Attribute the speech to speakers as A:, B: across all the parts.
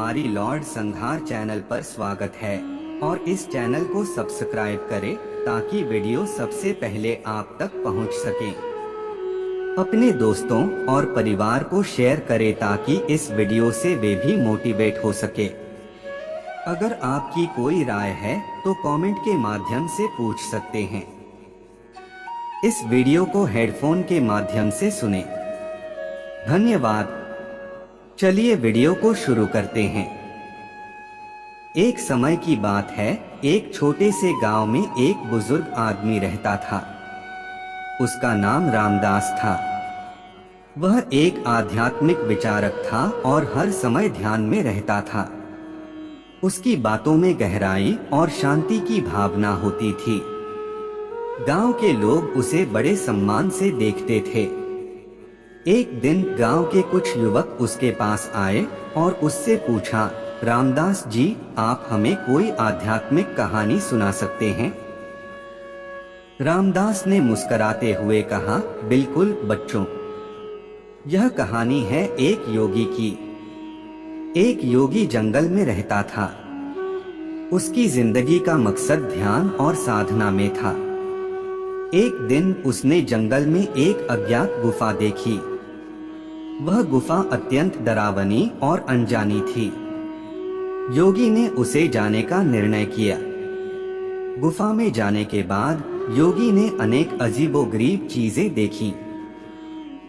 A: हमारी लॉर्ड संघार चैनल पर स्वागत है और इस चैनल को सब्सक्राइब करें ताकि वीडियो सबसे पहले आप तक पहुंच सके। अपने दोस्तों और परिवार को शेयर करें ताकि इस वीडियो से वे भी मोटिवेट हो सके। अगर आपकी कोई राय है तो कमेंट के माध्यम से पूछ सकते हैं। इस वीडियो को हेडफोन के माध्यम से सुनें। धन्यवाद। चलिए वीडियो को शुरू करते हैं। एक समय की बात है, एक छोटे से गांव में एक बुजुर्ग आदमी रहता था। उसका नाम रामदास था। वह एक आध्यात्मिक विचारक था और हर समय ध्यान में रहता था। उसकी बातों में गहराई और शांति की भावना होती थी। गांव के लोग उसे बड़े सम्मान से देखते थे। एक दिन गांव के कुछ युवक उसके पास आए और उससे पूछा, रामदास जी, आप हमें कोई आध्यात्मिक कहानी सुना सकते हैं? रामदास ने मुस्कुराते हुए कहा, बिल्कुल बच्चों। यह कहानी है एक योगी की। एक योगी जंगल में रहता था। उसकी जिंदगी का मकसद ध्यान और साधना में था। एक दिन उसने जंगल में एक अज्ञात गुफा देखी। वह गुफा अत्यंत डरावनी और अनजानी थी। योगी ने उसे जाने का निर्णय किया। गुफा में जाने के बाद योगी ने अनेक अजीबोगरीब चीजें देखी।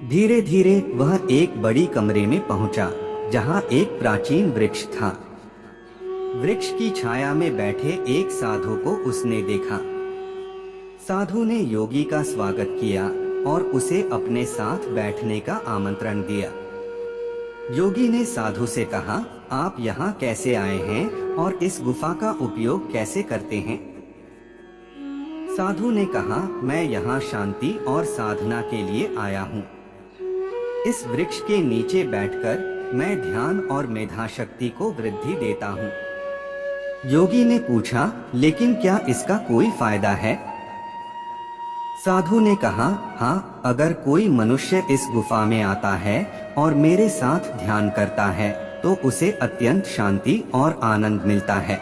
A: धीरे धीरे वह एक बड़ी कमरे में पहुंचा, जहां एक प्राचीन वृक्ष था। वृक्ष की छाया में बैठे एक साधु को उसने देखा। साधु ने योगी का स्वागत किया और उसे अपने साथ बैठने का आमंत्रण दिया। योगी ने साधु से कहा, आप यहाँ कैसे आए हैं और इस गुफा का उपयोग कैसे करते हैं? साधु ने कहा, मैं यहाँ शांति और साधना के लिए आया हूँ। इस वृक्ष के नीचे बैठकर मैं ध्यान और मेधा शक्ति को वृद्धि देता हूँ। योगी ने पूछा, लेकिन क्या इसका कोई फायदा है? साधु ने कहा, हाँ, अगर कोई मनुष्य इस गुफा में आता है और मेरे साथ ध्यान करता है तो उसे अत्यंत शांति और आनंद मिलता है।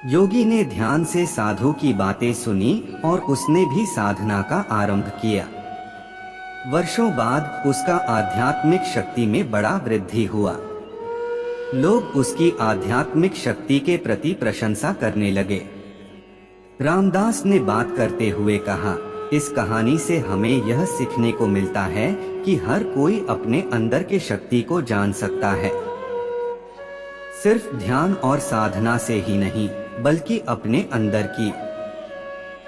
A: योगी ने ध्यान से साधु की बातें सुनी और उसने भी साधना का आरंभ किया। वर्षों बाद उसका आध्यात्मिक शक्ति में बड़ा वृद्धि हुआ। लोग उसकी आध्यात्मिक शक्ति के प्रति प्रशंसा करने लगे। रामदास ने बात करते हुए कहा, इस कहानी से हमें यह सीखने को मिलता है कि हर कोई अपने अंदर के शक्ति को जान सकता है। सिर्फ ध्यान और साधना से ही नहीं, बल्कि अपने अंदर की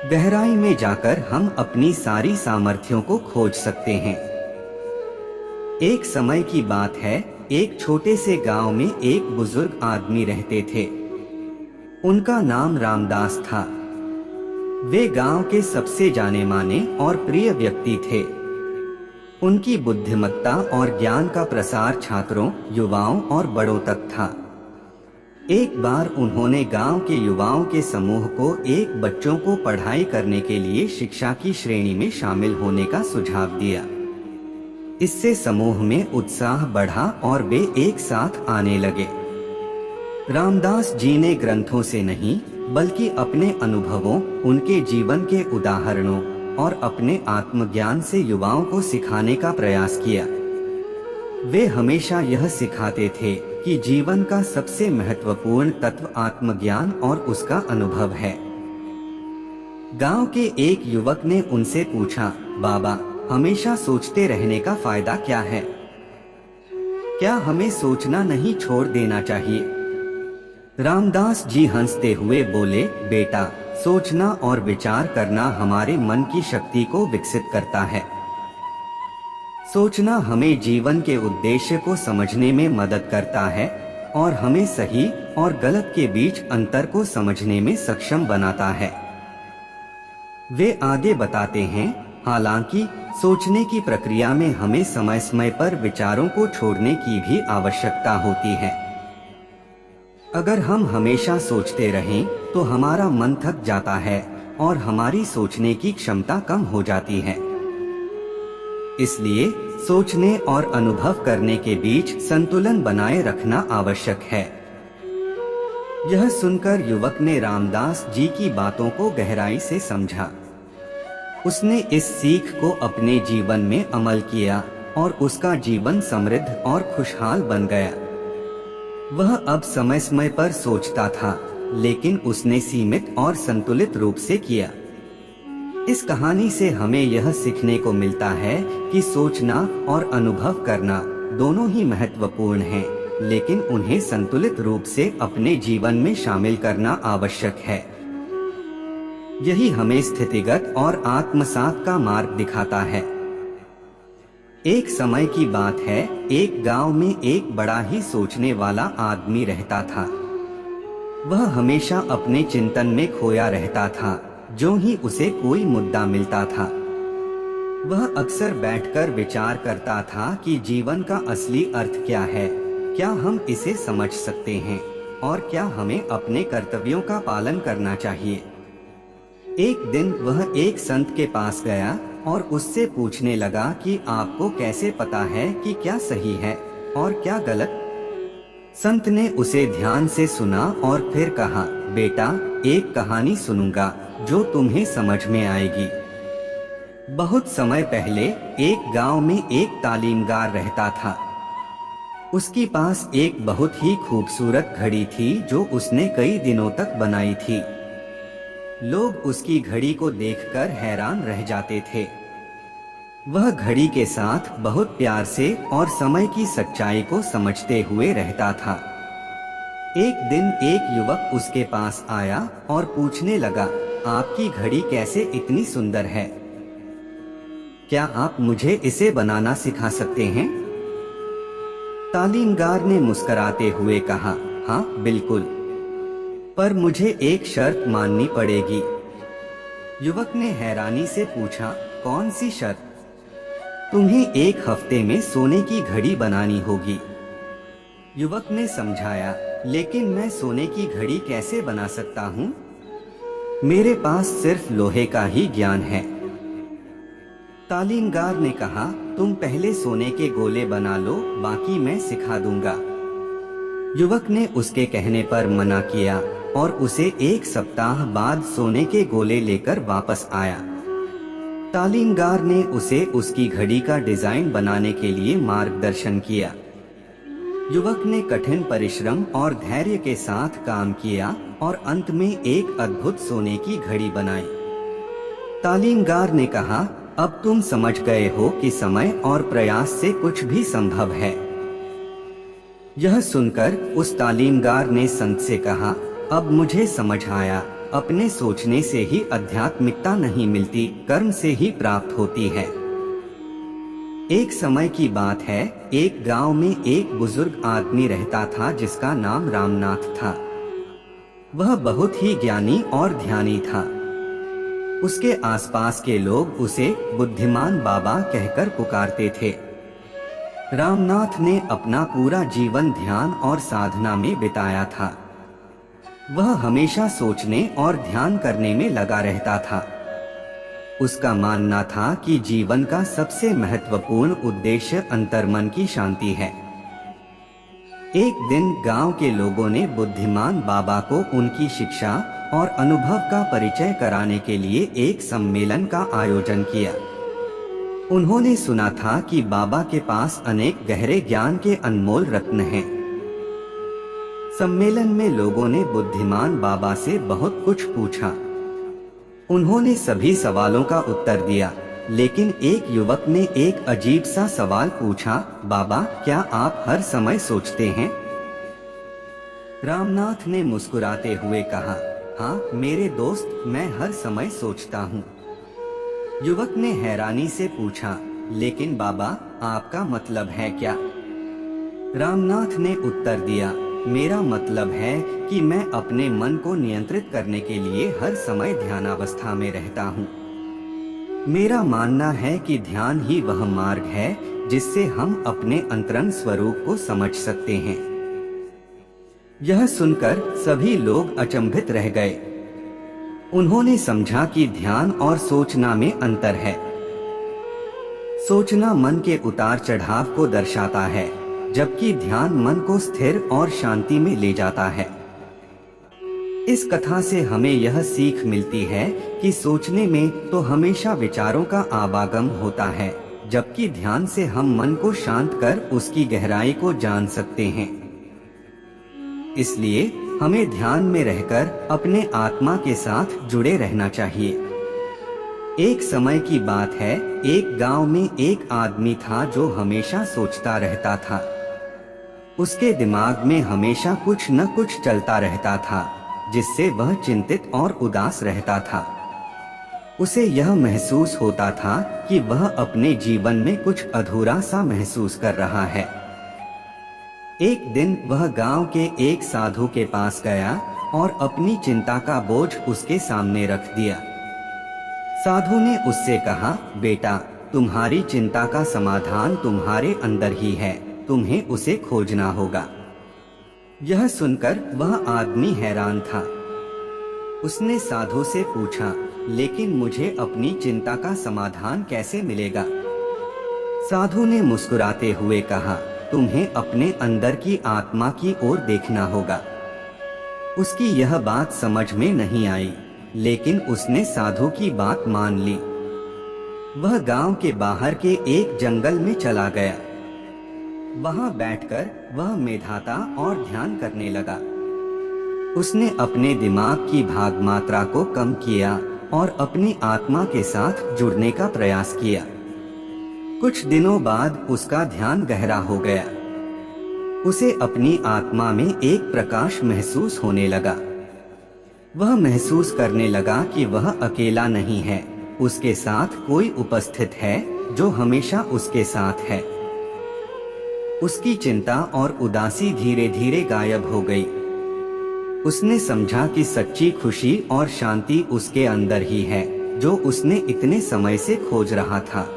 A: गहराई में जाकर हम अपनी सारी सामर्थ्यों को खोज सकते हैं। एक समय की बात है, एक छोटे से गांव में एक बुजुर्ग आदमी रहते थे। उनका नाम रामदास था। वे गांव के सबसे जाने माने और प्रिय व्यक्ति थे। उनकी बुद्धिमत्ता और ज्ञान का प्रसार छात्रों, युवाओं और बड़ों तक था। एक बार उन्होंने गांव के युवाओं के समूह को एक बच्चों को पढ़ाई करने के लिए शिक्षा की श्रेणी में शामिल होने का सुझाव दिया। इससे समूह में उत्साह बढ़ा और वे एक साथ आने लगे। रामदास जी ने ग्रंथों से नहीं, बल्कि अपने अनुभवों, उनके जीवन के उदाहरणों और अपने आत्मज्ञान से युवाओं को सिखाने का प्रयास किया। वे हमेशा यह सिखाते थे कि जीवन का सबसे महत्वपूर्ण तत्व आत्मज्ञान और उसका अनुभव है। गांव के एक युवक ने उनसे पूछा, बाबा, हमेशा सोचते रहने का फायदा क्या है? क्या हमें सोचना नहीं छोड़ देना चाहिए? रामदास जी हंसते हुए बोले, बेटा, सोचना और विचार करना हमारे मन की शक्ति को विकसित करता है। सोचना हमें जीवन के उद्देश्य को समझने में मदद करता है और हमें सही और गलत के बीच अंतर को समझने में सक्षम बनाता है। वे आगे बताते हैं, हालांकि सोचने की प्रक्रिया में हमें समय समय पर विचारों को छोड़ने की भी आवश्यकता होती है। अगर हम हमेशा सोचते रहें तो हमारा मन थक जाता है और हमारी सोचने की क्षमता कम हो जाती है। इसलिए सोचने और अनुभव करने के बीच संतुलन बनाए रखना आवश्यक है। यह सुनकर युवक ने रामदास जी की बातों को गहराई से समझा। उसने इस सीख को अपने जीवन में अमल किया और उसका जीवन समृद्ध और खुशहाल बन गया। वह अब समय समय पर सोचता था, लेकिन उसने सीमित और संतुलित रूप से किया। इस कहानी से हमें यह सीखने को मिलता है कि सोचना और अनुभव करना दोनों ही महत्वपूर्ण हैं, लेकिन उन्हें संतुलित रूप से अपने जीवन में शामिल करना आवश्यक है। यही हमें स्थितिगत और आत्मसात का मार्ग दिखाता है। एक समय की बात है, एक गांव में एक बड़ा ही सोचने वाला आदमी रहता था। वह हमेशा अपने चिंतन में खोया रहता था। जो ही उसे कोई मुद्दा मिलता था, वह अक्सर बैठकर विचार करता था कि जीवन का असली अर्थ क्या है, क्या हम इसे समझ सकते हैं और क्या हमें अपने कर्तव्यों का पालन करना चाहिए। एक दिन वह एक संत के पास गया और उससे पूछने लगा कि आपको कैसे पता है कि क्या सही है और क्या गलत। संत ने उसे ध्यान से सुना और फिर कहा, बेटा, एक कहानी सुनूंगा जो तुम्हें समझ में आएगी। बहुत समय पहले एक गांव में एक तालीमगार रहता था। उसके पास एक बहुत ही खूबसूरत घड़ी थी जो उसने कई दिनों तक बनाई थी। लोग उसकी घड़ी को देखकर हैरान रह जाते थे। वह घड़ी के साथ बहुत प्यार से और समय की सच्चाई को समझते हुए रहता था। एक दिन एक युवक उसके पास आया और पूछने लगा, आपकी घड़ी कैसे इतनी सुंदर है? क्या आप मुझे इसे बनाना सिखा सकते हैं? तालीमगार ने मुस्कुराते हुए कहा, हाँ बिल्कुल, पर मुझे एक शर्त माननी पड़ेगी। युवक ने हैरानी से पूछा, कौन सी शर्त? तुम्हें एक हफ्ते में सोने की घड़ी बनानी होगी। युवक ने समझाया, लेकिन मैं सोने की घड़ी कैसे बना सकता हूँ? मेरे पास सिर्फ लोहे का ही ज्ञान है। तालीमगार ने कहा, तुम पहले सोने के गोले बना लो, बाकी मैं सिखा दूंगा। युवक ने उसके कहने पर मना किया और उसे एक सप्ताह बाद सोने के गोले लेकर वापस आया। तालीमगार ने उसे उसकी घड़ी का डिजाइन बनाने के लिए मार्गदर्शन किया। युवक ने कठिन परिश्रम और धैर्य के साथ काम किया और अंत में एक अद्भुत सोने की घड़ी बनाई। तालीमगार ने कहा, अब तुम समझ गए हो कि समय और प्रयास से कुछ भी संभव है। यह सुनकर उस तालीमगार ने संत से कहा, अब मुझे समझ आया, अपने सोचने से ही आध्यात्मिकता नहीं मिलती, कर्म से ही प्राप्त होती है। एक समय की बात है, एक गांव में एक बुजुर्ग आदमी रहता था जिसका नाम रामनाथ था। वह बहुत ही ज्ञानी और ध्यानी था। उसके आसपास के लोग उसे बुद्धिमान बाबा कहकर पुकारते थे। रामनाथ ने अपना पूरा जीवन ध्यान और साधना में बिताया था। वह हमेशा सोचने और ध्यान करने में लगा रहता था। उसका मानना था कि जीवन का सबसे महत्वपूर्ण उद्देश्य अंतर्मन की शांति है। एक दिन गांव के लोगों ने बुद्धिमान बाबा को उनकी शिक्षा और अनुभव का परिचय कराने के लिए एक सम्मेलन का आयोजन किया। उन्होंने सुना था कि बाबा के पास अनेक गहरे ज्ञान के अनमोल रत्न हैं। सम्मेलन में लोगों ने बुद्धिमान बाबा से बहुत कुछ पूछा। उन्होंने सभी सवालों का उत्तर दिया, लेकिन एक युवक ने एक अजीब सा सवाल पूछा, बाबा, क्या आप हर समय सोचते हैं? रामनाथ ने मुस्कुराते हुए कहा, हाँ मेरे दोस्त, मैं हर समय सोचता हूँ। युवक ने हैरानी से पूछा, लेकिन बाबा, आपका मतलब है क्या? रामनाथ ने उत्तर दिया, मेरा मतलब है कि मैं अपने मन को नियंत्रित करने के लिए हर समय ध्यानावस्था में रहता हूँ। मेरा मानना है कि ध्यान ही वह मार्ग है जिससे हम अपने अंतरंग स्वरूप को समझ सकते हैं। यह सुनकर सभी लोग अचंभित रह गए। उन्होंने समझा कि ध्यान और सोचना में अंतर है। सोचना मन के उतार चढ़ाव को दर्शाता है, जबकि ध्यान मन को स्थिर और शांति में ले जाता है। इस कथा से हमें यह सीख मिलती है कि सोचने में तो हमेशा विचारों का आवागम होता है, जबकि ध्यान से हम मन को शांत कर उसकी गहराई को जान सकते हैं। इसलिए हमें ध्यान में रहकर अपने आत्मा के साथ जुड़े रहना चाहिए। एक समय की बात है, एक गांव में एक आदमी था जो हमेशा सोचता रहता था। उसके दिमाग में हमेशा कुछ न कुछ चलता रहता था, जिससे वह चिंतित और उदास रहता था। उसे यह महसूस होता था कि वह अपने जीवन में कुछ अधूरा सा महसूस कर रहा है। एक दिन वह गांव के एक साधु के पास गया और अपनी चिंता का बोझ उसके सामने रख दिया। साधु ने उससे कहा, बेटा, तुम्हारी चिंता का समाधान तुम्हारे अंदर ही है, तुम्हें उसे खोजना होगा। यह सुनकर वह आदमी हैरान था। उसने साधु से पूछा, लेकिन मुझे अपनी चिंता का समाधान कैसे मिलेगा? साधु ने मुस्कुराते हुए कहा, तुम्हें अपने अंदर की आत्मा की ओर देखना होगा। उसकी यह बात समझ में नहीं आई, लेकिन उसने साधु की बात मान ली। वह गांव के बाहर के एक जंगल में चला गया। वहां बैठकर वह मेधाता और ध्यान करने लगा। उसने अपने दिमाग की भाग मात्रा को कम किया और अपनी आत्मा के साथ जुड़ने का प्रयास किया। कुछ दिनों बाद उसका ध्यान गहरा हो गया। उसे अपनी आत्मा में एक प्रकाश महसूस होने लगा। वह महसूस करने लगा कि वह अकेला नहीं है, उसके साथ कोई उपस्थित है जो हमेशा उसके साथ है। उसकी चिंता और उदासी धीरे धीरे गायब हो गई। उसने समझा कि सच्ची खुशी और शांति उसके अंदर ही है, जो उसने इतने समय से खोज रहा था।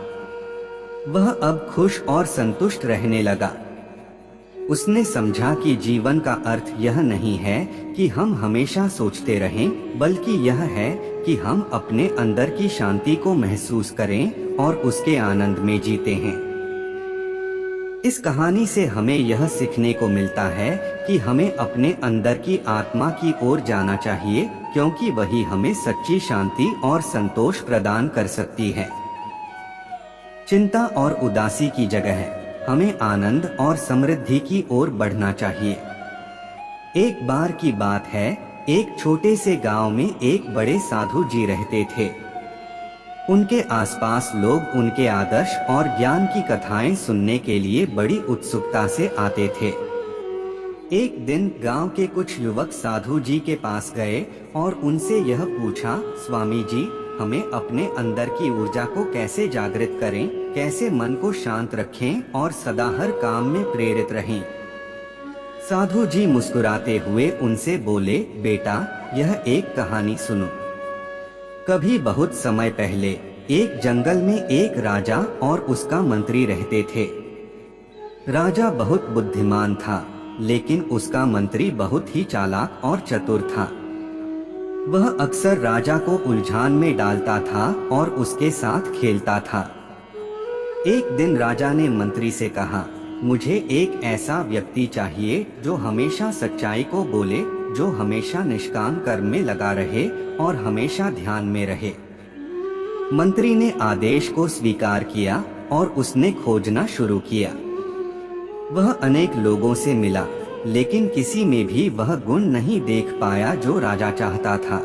A: वह अब खुश और संतुष्ट रहने लगा। उसने समझा कि जीवन का अर्थ यह नहीं है कि हम हमेशा सोचते रहें, बल्कि यह है कि हम अपने अंदर की शांति को महसूस करें और उसके आनंद में जीते हैं। इस कहानी से हमें यह सीखने को मिलता है कि हमें अपने अंदर की आत्मा की ओर जाना चाहिए, क्योंकि वही हमें सच्ची शांति और संतोष प्रदान कर सकती है। चिंता और उदासी की जगह हमें आनंद और समृद्धि की ओर बढ़ना चाहिए। एक बार की बात है, एक छोटे से गांव में एक बड़े साधु जी रहते थे। उनके आसपास लोग उनके आदर्श और ज्ञान की कथाएं सुनने के लिए बड़ी उत्सुकता से आते थे। एक दिन गांव के कुछ युवक साधु जी के पास गए और उनसे यह पूछा, स्वामी जी, हमें अपने अंदर की ऊर्जा को कैसे जागृत करें, कैसे मन को शांत रखें और सदा हर काम में प्रेरित रहें? साधु जी मुस्कुराते हुए उनसे बोले, बेटा, यह एक कहानी सुनो। कभी बहुत समय पहले एक जंगल में एक राजा और उसका मंत्री रहते थे। राजा बहुत बुद्धिमान था, लेकिन उसका मंत्री बहुत ही चालाक और चतुर था। वह अक्सर राजा को उलझान में डालता था और उसके साथ खेलता था। एक दिन राजा ने मंत्री से कहा, मुझे एक ऐसा व्यक्ति चाहिए जो हमेशा सच्चाई को बोले, जो हमेशा निष्काम कर्म में लगा रहे और हमेशा ध्यान में रहे। मंत्री ने आदेश को स्वीकार किया और उसने खोजना शुरू किया। वह अनेक लोगों से मिला, लेकिन किसी में भी वह गुण नहीं देख पाया जो राजा चाहता था।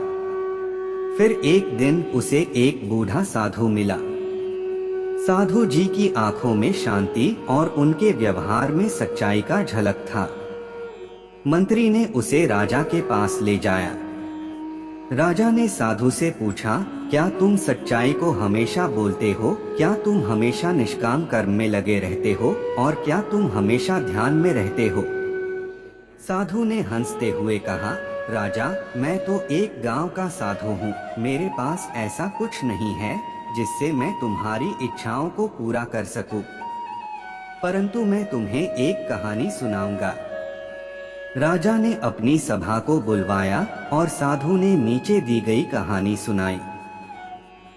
A: फिर एक दिन उसे एक बूढ़ा साधु मिला। साधु जी की आंखों में शांति और उनके व्यवहार में सच्चाई का झलक था। मंत्री ने उसे राजा के पास ले जाया। राजा ने साधु से पूछा, क्या तुम सच्चाई को हमेशा बोलते हो? क्या तुम हमेशा निष्काम कर्म में लगे रहते हो? और क्या तुम हमेशा ध्यान में रहते हो? साधु ने हंसते हुए कहा, राजा, मैं तो एक गांव का साधु हूँ। मेरे पास ऐसा कुछ नहीं है जिससे मैं तुम्हारी इच्छाओं को पूरा कर सकूं। परंतु मैं तुम्हें एक कहानी सुनाऊंगा। राजा ने अपनी सभा को बुलवाया और साधु ने नीचे दी गई कहानी सुनाई।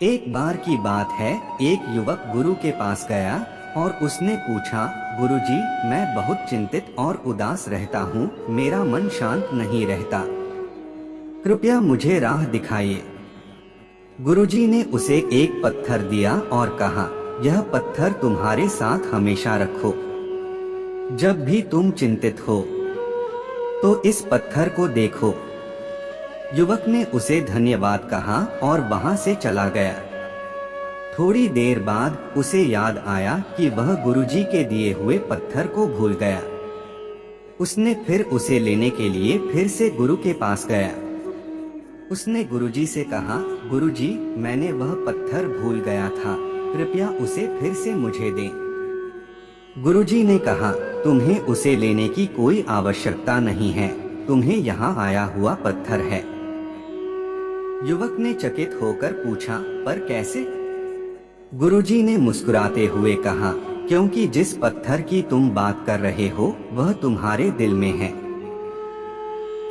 A: एक बार की बात है, एक युवक गुरु के पास गया और उसने पूछा, गुरुजी, मैं बहुत चिंतित और उदास रहता हूँ, मेरा मन शांत नहीं रहता, कृपया मुझे राह दिखाइए। गुरुजी ने उसे एक पत्थर दिया और कहा, यह पत्थर तुम्हारे साथ हमेशा रखो। जब भी तुम चिंतित हो तो इस पत्थर को देखो। युवक ने उसे धन्यवाद कहा और वहां से चला गया। थोड़ी देर बाद उसे याद आया कि वह गुरुजी के दिए हुए पत्थर को भूल गया। उसने फिर उसे लेने के लिए फिर से गुरु के पास गया। उसने गुरुजी से कहा, गुरुजी, मैंने वह पत्थर भूल गया था, कृपया उसे फिर से मुझे दें। गुरुजी ने कहा, तुम्हें उसे लेने की कोई आवश्यकता नहीं है, तुम्हें यहाँ आया हुआ पत्थर है। युवक ने चकित होकर पूछा, पर कैसे? गुरुजी ने मुस्कुराते हुए कहा, क्योंकि जिस पत्थर की तुम बात कर रहे हो वह तुम्हारे दिल में है।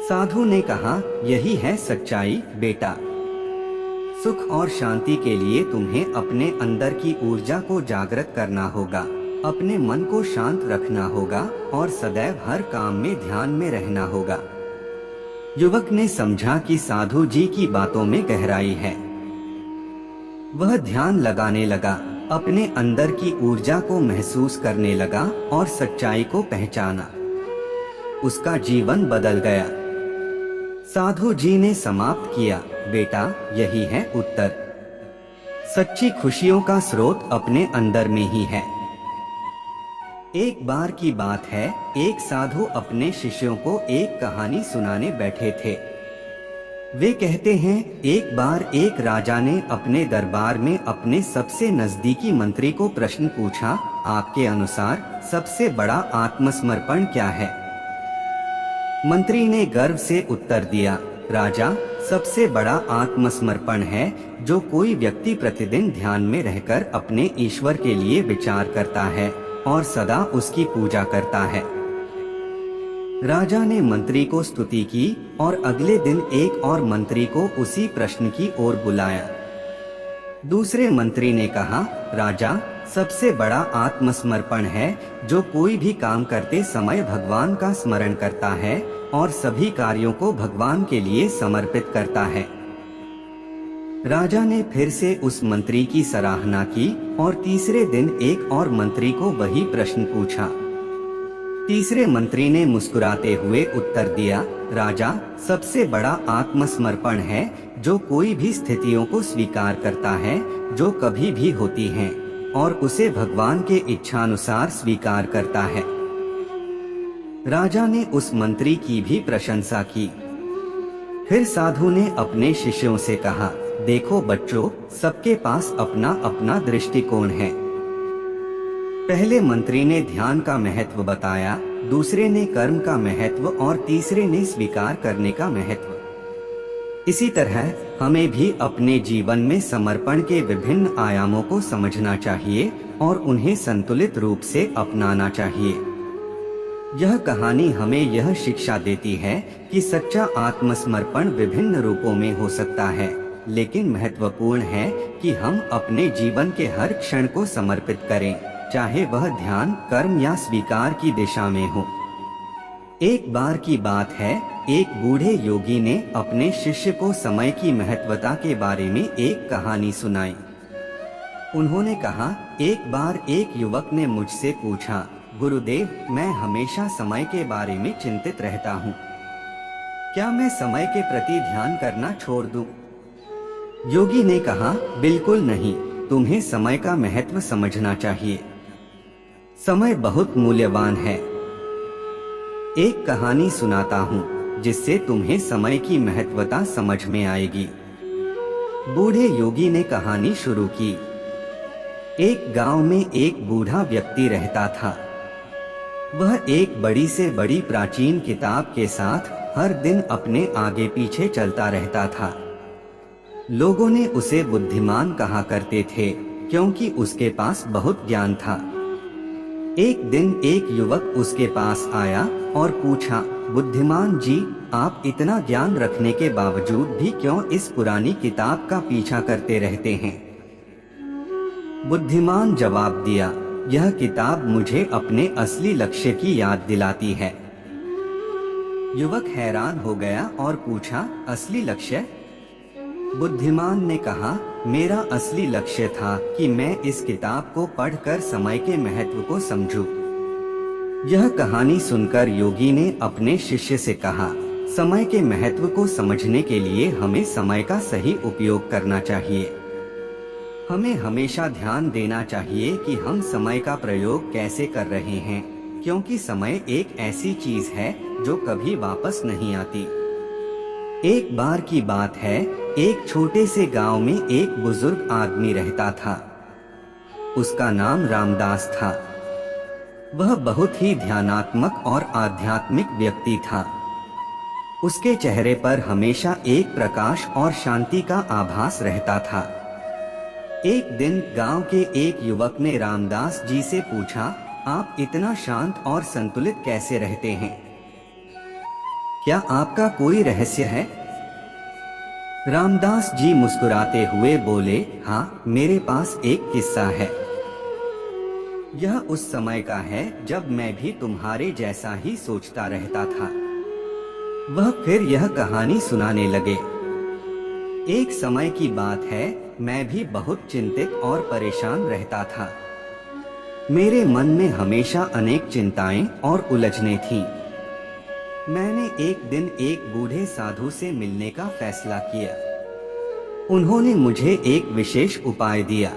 A: साधु ने कहा, यही है सच्चाई बेटा। सुख और शांति के लिए तुम्हें अपने अंदर की ऊर्जा को जागृत करना होगा, अपने मन को शांत रखना होगा और सदैव हर काम में ध्यान में रहना होगा। युवक ने समझा कि साधु जी की बातों में गहराई है। वह ध्यान लगाने लगा, अपने अंदर की ऊर्जा को महसूस करने लगा और सच्चाई को पहचाना। उसका जीवन बदल गया। साधु जी ने समाप्त किया, बेटा, यही है उत्तर। सच्ची खुशियों का स्रोत अपने अंदर में ही है। एक बार की बात है, एक साधु अपने शिष्यों को एक कहानी सुनाने बैठे थे। वे कहते हैं, एक बार एक राजा ने अपने दरबार में अपने सबसे नजदीकी मंत्री को प्रश्न पूछा, आपके अनुसार सबसे बड़ा आत्मसमर्पण क्या है? मंत्री ने गर्व से उत्तर दिया, राजा, सबसे बड़ा आत्मसमर्पण है जो कोई व्यक्ति प्रतिदिन ध्यान में रहकर अपने ईश्वर के लिए विचार करता है और सदा उसकी पूजा करता है। राजा ने मंत्री को स्तुति की और अगले दिन एक और मंत्री को उसी प्रश्न की ओर बुलाया। दूसरे मंत्री ने कहा, राजा, सबसे बड़ा आत्मसमर्पण है जो कोई भी काम करते समय भगवान का स्मरण करता है और सभी कार्यों को भगवान के लिए समर्पित करता है। राजा ने फिर से उस मंत्री की सराहना की और तीसरे दिन एक और मंत्री को वही प्रश्न पूछा। तीसरे मंत्री ने मुस्कुराते हुए उत्तर दिया, राजा, सबसे बड़ा आत्मसमर्पण है जो कोई भी स्थितियों को स्वीकार करता है जो कभी भी होती हैं और उसे भगवान के इच्छानुसार स्वीकार करता है। राजा ने उस मंत्री की भी प्रशंसा की। फिर साधु ने अपने शिष्यों से कहा, देखो बच्चों, सबके पास अपना अपना दृष्टिकोण है। पहले मंत्री ने ध्यान का महत्व बताया, दूसरे ने कर्म का महत्व और तीसरे ने स्वीकार करने का महत्व। इसी तरह हमें भी अपने जीवन में समर्पण के विभिन्न आयामों को समझना चाहिए और उन्हें संतुलित रूप से अपनाना चाहिए। यह कहानी हमें यह शिक्षा देती है कि सच्चा आत्मसमर्पण विभिन्न रूपों में हो सकता है, लेकिन महत्वपूर्ण है कि हम अपने जीवन के हर क्षण को समर्पित करें, चाहे वह ध्यान, कर्म या स्वीकार की दिशा में हो। एक बार की बात है, एक बूढ़े योगी ने अपने शिष्य को समय की महत्वता के बारे में एक कहानी सुनाई। उन्होंने कहा, एक बार एक युवक ने मुझसे पूछा, गुरुदेव, मैं हमेशा समय के बारे में चिंतित रहता हूँ, क्या मैं समय के प्रति ध्यान करना छोड़ दूं? योगी ने कहा, बिल्कुल नहीं, तुम्हें समय का महत्व समझना चाहिए। समय बहुत मूल्यवान है। एक कहानी सुनाता हूँ जिससे तुम्हें समय की महत्वता समझ में आएगी। बूढ़े योगी ने कहानी शुरू की। एक गांव में एक बूढ़ा व्यक्ति रहता था। वह एक बड़ी से बड़ी प्राचीन किताब के साथ हर दिन अपने आगे पीछे चलता रहता था। लोगों ने उसे बुद्धिमान कहा करते थे क्योंकि उसके पास बहुत ज्ञान था। एक दिन एक युवक उसके पास आया और पूछा, बुद्धिमान जी, आप इतना ज्ञान रखने के बावजूद भी क्यों इस पुरानी किताब का पीछा करते रहते हैं? बुद्धिमान जवाब दिया, यह किताब मुझे अपने असली लक्ष्य की याद दिलाती है। युवक हैरान हो गया और पूछा, असली लक्ष्य? बुद्धिमान ने कहा, मेरा असली लक्ष्य था कि मैं इस किताब को पढ़कर समय के महत्व को समझूं। यह कहानी सुनकर योगी ने अपने शिष्य से कहा, समय के महत्व को समझने के लिए हमें समय का सही उपयोग करना चाहिए। हमें हमेशा ध्यान देना चाहिए कि हम समय का प्रयोग कैसे कर रहे हैं, क्योंकि समय एक ऐसी चीज है जो कभी वापस नहीं आती। एक बार की बात है, एक छोटे से गांव में एक बुजुर्ग आदमी रहता था। उसका नाम रामदास था। वह बहुत ही ध्यानात्मक और आध्यात्मिक व्यक्ति था। उसके चेहरे पर हमेशा एक प्रकाश और शांति का आभास रहता था। एक दिन गांव के एक युवक ने रामदास जी से पूछा, आप इतना शांत और संतुलित कैसे रहते हैं? क्या आपका कोई रहस्य है? रामदास जी मुस्कुराते हुए बोले, हाँ, मेरे पास एक किस्सा है। यह उस समय का है जब मैं भी तुम्हारे जैसा ही सोचता रहता था। वह फिर यह कहानी सुनाने लगे। एक समय की बात है, मैं भी बहुत चिंतित और परेशान रहता था। मेरे मन में हमेशा अनेक चिंताएं और उलझनें थीं। मैंने एक दिन एक बूढ़े साधु से मिलने का फैसला किया। उन्होंने मुझे एक विशेष उपाय दिया।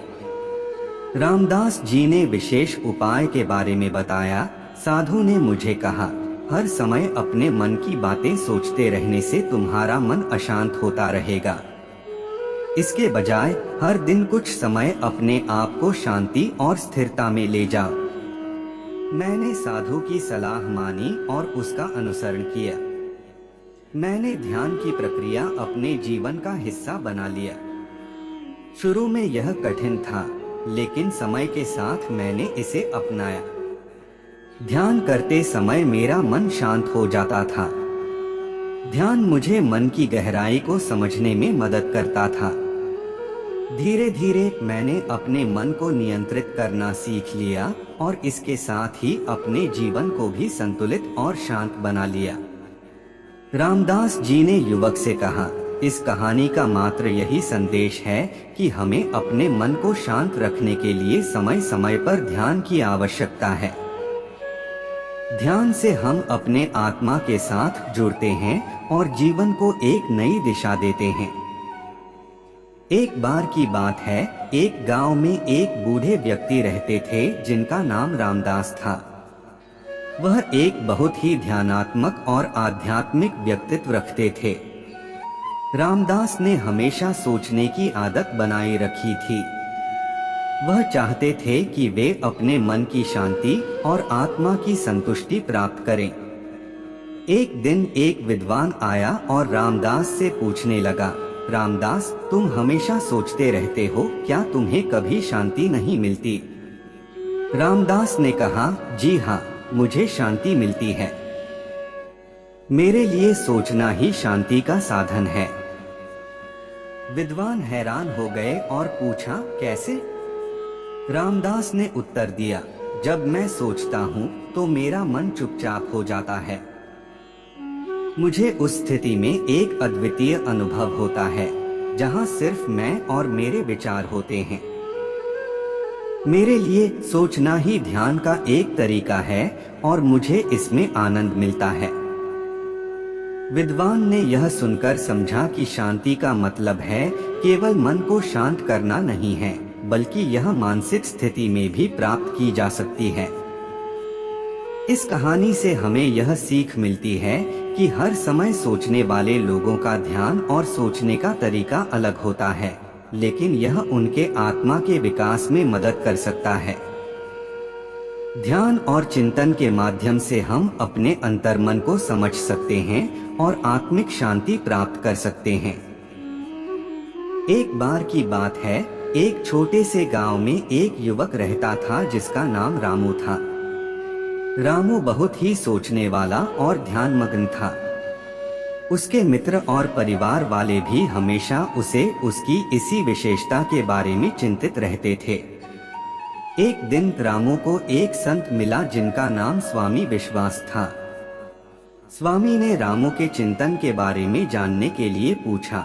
A: रामदास जी ने विशेष उपाय के बारे में बताया। साधु ने मुझे कहा, हर समय अपने मन की बातें सोचते रहने से तुम्हारा मन अशांत होता रहेगा। इसके बजाय हर दिन कुछ समय अपने आप को शांति और स्थिरता में ले जाओ। मैंने साधु की सलाह मानी और उसका अनुसरण किया। मैंने ध्यान की प्रक्रिया अपने जीवन का हिस्सा बना लिया। शुरू में यह कठिन था, लेकिन समय के साथ मैंने इसे अपनाया। ध्यान करते समय मेरा मन शांत हो जाता था। ध्यान मुझे मन की गहराई को समझने में मदद करता था। धीरे धीरे मैंने अपने मन को नियंत्रित करना सीख लिया और इसके साथ ही अपने जीवन को भी संतुलित और शांत बना लिया। रामदास जी ने युवक से कहा, इस कहानी का मात्र यही संदेश है कि हमें अपने मन को शांत रखने के लिए समय समय पर ध्यान की आवश्यकता है। ध्यान से हम अपने आत्मा के साथ जुड़ते हैं और जीवन को एक नई दिशा देते हैं। एक बार की बात है, एक गांव में एक बूढ़े व्यक्ति रहते थे जिनका नाम रामदास था। वह एक बहुत ही ध्यानात्मक और आध्यात्मिक व्यक्तित्व रखते थे। रामदास ने हमेशा सोचने की आदत बनाए रखी थी। वह चाहते थे कि वे अपने मन की शांति और आत्मा की संतुष्टि प्राप्त करें। एक दिन एक विद्वान आया और रामदास से पूछने लगा, रामदास, तुम हमेशा सोचते रहते हो, क्या तुम्हें कभी शांति नहीं मिलती? रामदास ने कहा, जी हाँ, मुझे शांति मिलती है। मेरे लिए सोचना ही शांति का साधन है। विद्वान हैरान हो गए और पूछा, कैसे? रामदास ने उत्तर दिया, जब मैं सोचता हूँ तो मेरा मन चुपचाप हो जाता है। मुझे उस स्थिति में एक अद्वितीय अनुभव होता है, जहाँ सिर्फ मैं और मेरे विचार होते हैं। मेरे लिए सोचना ही ध्यान का एक तरीका है और मुझे इसमें आनंद मिलता है। विद्वान ने यह सुनकर समझा कि शांति का मतलब है केवल मन को शांत करना नहीं है, बल्कि यह मानसिक स्थिति में भी प्राप्त की जा सकती है। इस कहानी से हमें यह सीख मिलती है कि हर समय सोचने वाले लोगों का ध्यान और सोचने का तरीका अलग होता है, लेकिन यह उनके आत्मा के विकास में मदद कर सकता है। ध्यान और चिंतन के माध्यम से हम अपने अंतर्मन को समझ सकते हैं और आत्मिक शांति प्राप्त कर सकते हैं। एक बार की बात है, एक छोटे से गांव में एक युवक रहता था जिसका नाम रामू था। रामू बहुत ही सोचने वाला और ध्यानमग्न था। उसके मित्र और परिवार वाले भी हमेशा उसे उसकी इसी विशेषता के बारे में चिंतित रहते थे। एक दिन रामू को एक संत मिला जिनका नाम स्वामी विश्वास था। स्वामी ने रामू के चिंतन के बारे में जानने के लिए पूछा।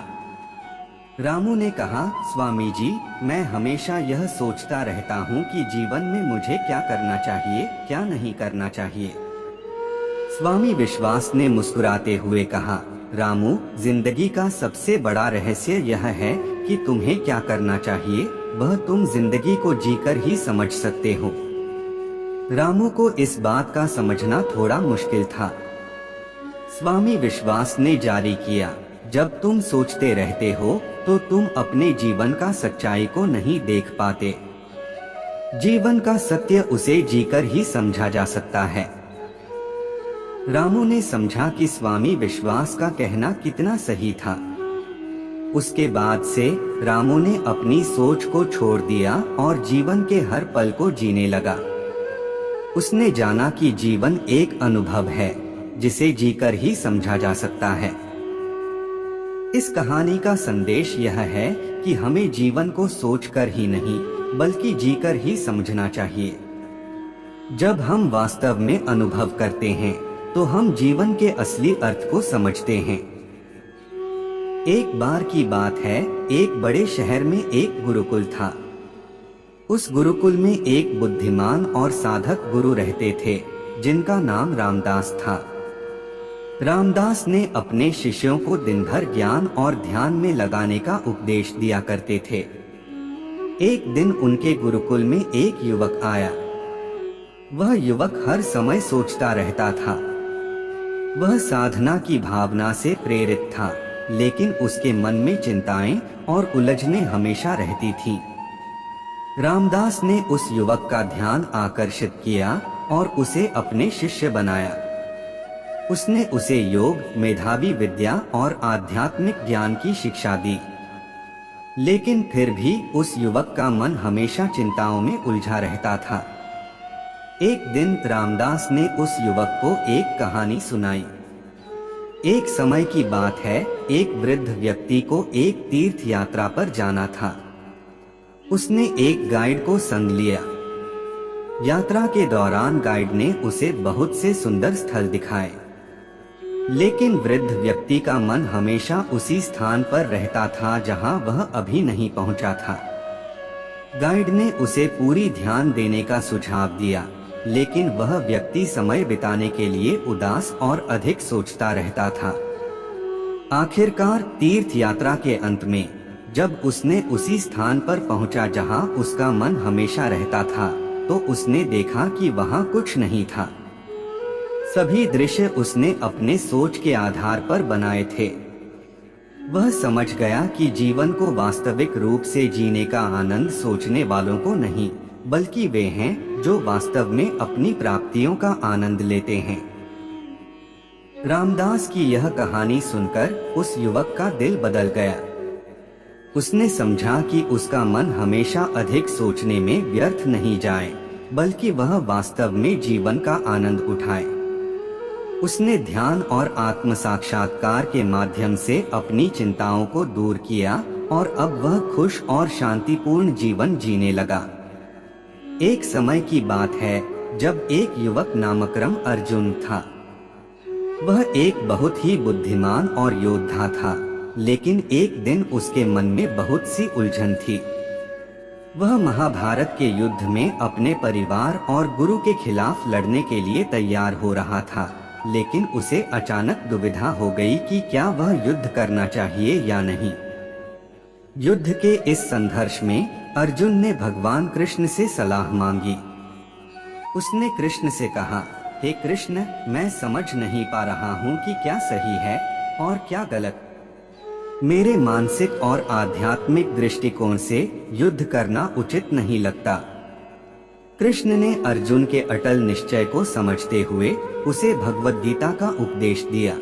A: रामू ने कहा, स्वामी जी, मैं हमेशा यह सोचता रहता हूँ कि जीवन में मुझे क्या करना चाहिए, क्या नहीं करना चाहिए। स्वामी विश्वास ने मुस्कुराते हुए कहा, रामू, जिंदगी का सबसे बड़ा रहस्य यह है कि तुम्हें क्या करना चाहिए, वह तुम जिंदगी को जीकर ही समझ सकते हो। रामू को इस बात का समझना थोड़ा मुश्किल था। स्वामी विश्वास ने जारी किया, जब तुम सोचते रहते हो तो तुम अपने जीवन का सच्चाई को नहीं देख पाते। जीवन का सत्य उसे जीकर ही समझा जा सकता है। रामू ने समझा कि स्वामी विश्वास का कहना कितना सही था। उसके बाद से रामू ने अपनी सोच को छोड़ दिया और जीवन के हर पल को जीने लगा। उसने जाना कि जीवन एक अनुभव है जिसे जीकर ही समझा जा सकता है। इस कहानी का संदेश यह है कि हमें जीवन को सोचकर ही नहीं बल्कि जीकर ही समझना चाहिए। जब हम वास्तव में अनुभव करते हैं तो हम जीवन के असली अर्थ को समझते हैं। एक बार की बात है, एक बड़े शहर में एक गुरुकुल था। उस गुरुकुल में एक बुद्धिमान और साधक गुरु रहते थे जिनका नाम रामदास था। रामदास ने अपने शिष्यों को दिन भर ज्ञान और ध्यान में लगाने का उपदेश दिया करते थे। एक दिन उनके गुरुकुल में एक युवक आया। वह युवक हर समय सोचता रहता था। वह साधना की भावना से प्रेरित था, लेकिन उसके मन में चिंताएं और उलझनें हमेशा रहती थीं। रामदास ने उस युवक का ध्यान आकर्षित किया और उसे अपने शिष्य बनाया। उसने उसे योग, मेधावी विद्या और आध्यात्मिक ज्ञान की शिक्षा दी। लेकिन फिर भी उस युवक का मन हमेशा चिंताओं में उलझा रहता था। एक दिन रामदास ने उस युवक को एक कहानी सुनाई। एक समय की बात है, एक वृद्ध व्यक्ति को एक तीर्थ यात्रा पर जाना था। उसने एक गाइड को संग लिया। यात्रा के दौरान गाइड ने उसे बहुत से सुंदर स्थल दिखाए, लेकिन वृद्ध व्यक्ति का मन हमेशा उसी स्थान पर रहता था जहां वह अभी नहीं पहुंचा था। गाइड ने उसे पूरी ध्यान देने का सुझाव दिया, लेकिन वह व्यक्ति समय बिताने के लिए उदास और अधिक सोचता रहता था। आखिरकार तीर्थ यात्रा के अंत में जब उसने उसी स्थान पर पहुंचा जहां उसका मन हमेशा रहता था, तो उसने देखा कि वहां कुछ नहीं था। सभी दृश्य उसने अपने सोच के आधार पर बनाए थे। वह समझ गया कि जीवन को वास्तविक रूप से जीने का आनंद सोचने वालों को नहीं, बल्कि वे हैं जो वास्तव में अपनी प्राप्तियों का आनंद लेते हैं। रामदास की यह कहानी सुनकर उस युवक का दिल बदल गया। उसने समझा कि उसका मन हमेशा अधिक सोचने में व्यर्थ नहीं जाए, बल्कि वह वास्तव में जीवन का आनंद उठाए। उसने ध्यान और आत्म साक्षात्कार के माध्यम से अपनी चिंताओं को दूर किया और अब वह खुश और शांतिपूर्ण जीवन जीने लगा। एक समय की बात है, जब एक युवक नामक्रम अर्जुन था। वह एक बहुत ही बुद्धिमान और योद्धा था, लेकिन एक दिन उसके मन में बहुत सी उलझन थी। वह महाभारत के युद्ध में अपने परिवार और गुरु के खिलाफ लड़ने के लिए तैयार हो रहा था, लेकिन उसे अचानक दुविधा हो गई कि क्या वह युद्ध करना चाहिए या नहीं। युद्ध के इस संघर्ष में अर्जुन ने भगवान कृष्ण से सलाह मांगी। उसने कृष्ण से कहा, हे कृष्ण, मैं समझ नहीं पा रहा हूँ कि क्या सही है और क्या गलत। मेरे मानसिक और आध्यात्मिक दृष्टिकोण से युद्ध करना उचित नहीं लगता। कृष्ण ने अर्जुन के अटल निश्चय को समझते हुए उसे भगवद गीता का उपदेश दिया।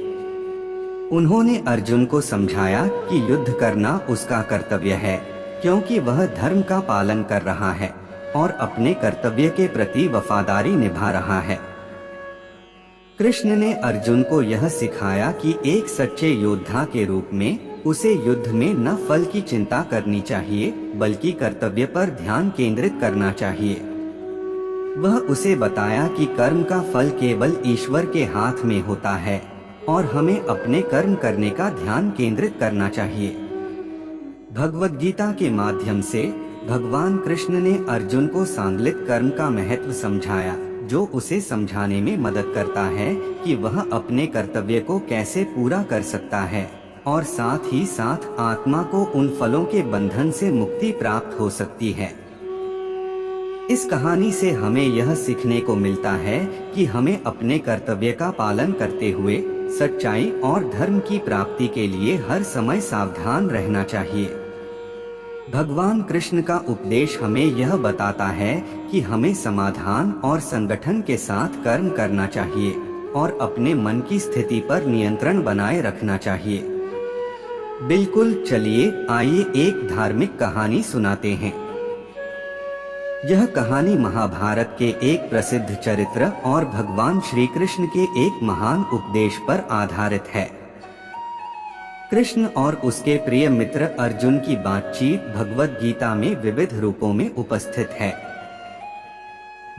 A: उन्होंने अर्जुन को समझाया कि युद्ध करना उसका कर्तव्य है, क्योंकि वह धर्म का पालन कर रहा है और अपने कर्तव्य के प्रति वफादारी निभा रहा है। कृष्ण ने अर्जुन को यह सिखाया कि एक सच्चे योद्धा के रूप में उसे युद्ध में न फल की चिंता करनी चाहिए बल्कि कर्तव्य पर ध्यान केंद्रित करना चाहिए। वह उसे बताया कि कर्म का फल केवल ईश्वर के हाथ में होता है और हमें अपने कर्म करने का ध्यान केंद्रित करना चाहिए। भगवद गीता के माध्यम से भगवान कृष्ण ने अर्जुन को सांगलिक कर्म का महत्व समझाया, जो उसे समझाने में मदद करता है कि वह अपने कर्तव्य को कैसे पूरा कर सकता है और साथ ही साथ आत्मा को उन फलों के बंधन से मुक्ति प्राप्त हो सकती है। इस कहानी से हमें यह सीखने को मिलता है कि हमें अपने कर्तव्य का पालन करते हुए सच्चाई और धर्म की प्राप्ति के लिए हर समय सावधान रहना चाहिए। भगवान कृष्ण का उपदेश हमें यह बताता है कि हमें समाधान और संगठन के साथ कर्म करना चाहिए और अपने मन की स्थिति पर नियंत्रण बनाए रखना चाहिए। बिल्कुल, चलिए आइए एक धार्मिक कहानी सुनाते हैं। यह कहानी महाभारत के एक प्रसिद्ध चरित्र और भगवान श्री कृष्ण के एक महान उपदेश पर आधारित है। कृष्ण और उसके प्रिय मित्र अर्जुन की बातचीत भगवद गीता में विविध रूपों में उपस्थित है।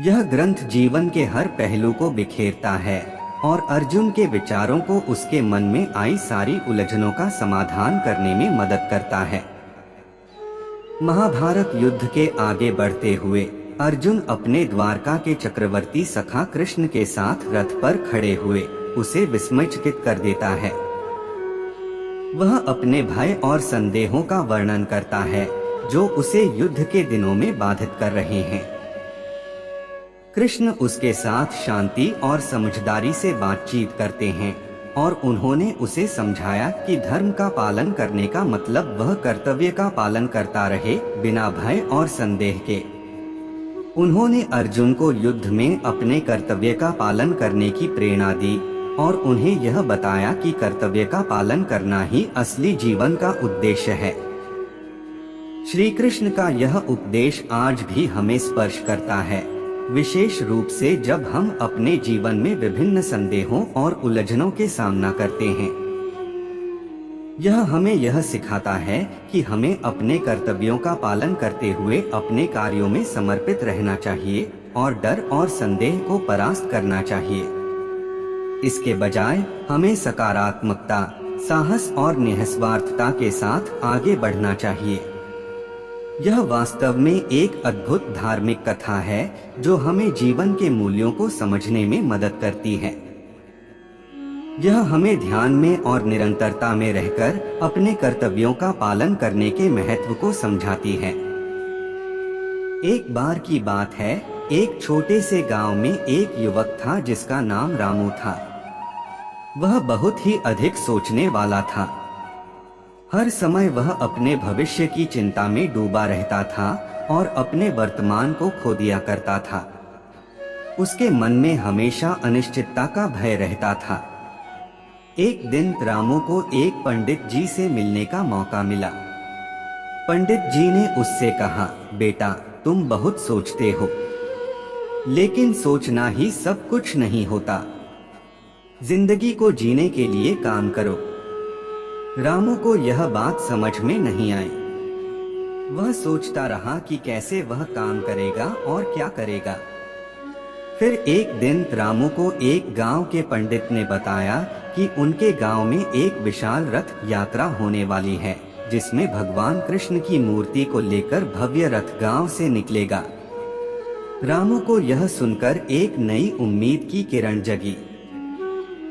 A: यह ग्रंथ जीवन के हर पहलू को बिखेरता है और अर्जुन के विचारों को उसके मन में आई सारी उलझनों का समाधान करने में मदद करता है। महाभारत युद्ध के आगे बढ़ते हुए अर्जुन अपने द्वारका के चक्रवर्ती सखा कृष्ण के साथ रथ पर खड़े हुए उसे विस्मयचकित कर देता है। वह अपने भय और संदेहों का वर्णन करता है जो उसे युद्ध के दिनों में बाधित कर रहे हैं। कृष्ण उसके साथ शांति और समझदारी से बातचीत करते हैं और उन्होंने उसे समझाया कि धर्म का पालन करने का मतलब वह कर्तव्य का पालन करता रहे बिना भय और संदेह के। उन्होंने अर्जुन को युद्ध में अपने कर्तव्य का पालन करने की प्रेरणा दी और उन्हें यह बताया कि कर्तव्य का पालन करना ही असली जीवन का उद्देश्य है। श्री कृष्ण का यह उपदेश आज भी हमें स्पर्श करता है, विशेष रूप से जब हम अपने जीवन में विभिन्न संदेहों और उलझनों के सामना करते हैं। यह हमें यह सिखाता है कि हमें अपने कर्तव्यों का पालन करते हुए अपने कार्यों में समर्पित रहना चाहिए और डर और संदेह को परास्त करना चाहिए। इसके बजाय हमें सकारात्मकता, साहस और निस्वार्थता के साथ आगे बढ़ना चाहिए। यह वास्तव में एक अद्भुत धार्मिक कथा है जो हमें जीवन के मूल्यों को समझने में मदद करती है। यह हमें ध्यान में और निरंतरता में रहकर अपने कर्तव्यों का पालन करने के महत्व को समझाती है। एक बार की बात है, एक छोटे से गांव में एक युवक था जिसका नाम रामू था। वह बहुत ही अधिक सोचने वाला था। हर समय वह अपने भविष्य की चिंता में डूबा रहता था और अपने वर्तमान को खो दिया करता था। उसके मन में हमेशा अनिश्चितता का भय रहता था। एक दिन रामू को एक पंडित जी से मिलने का मौका मिला। पंडित जी ने उससे कहा, बेटा तुम बहुत सोचते हो, लेकिन सोचना ही सब कुछ नहीं होता। जिंदगी को जीने के लिए काम करो। रामू को यह बात समझ में नहीं आई। वह सोचता रहा कि कैसे वह काम करेगा और क्या करेगा। फिर एक दिन रामू को एक गांव के पंडित ने बताया कि उनके गांव में एक विशाल रथ यात्रा होने वाली है जिसमें भगवान कृष्ण की मूर्ति को लेकर भव्य रथ गांव से निकलेगा। रामू को यह सुनकर एक नई उम्मीद की किरण जगी।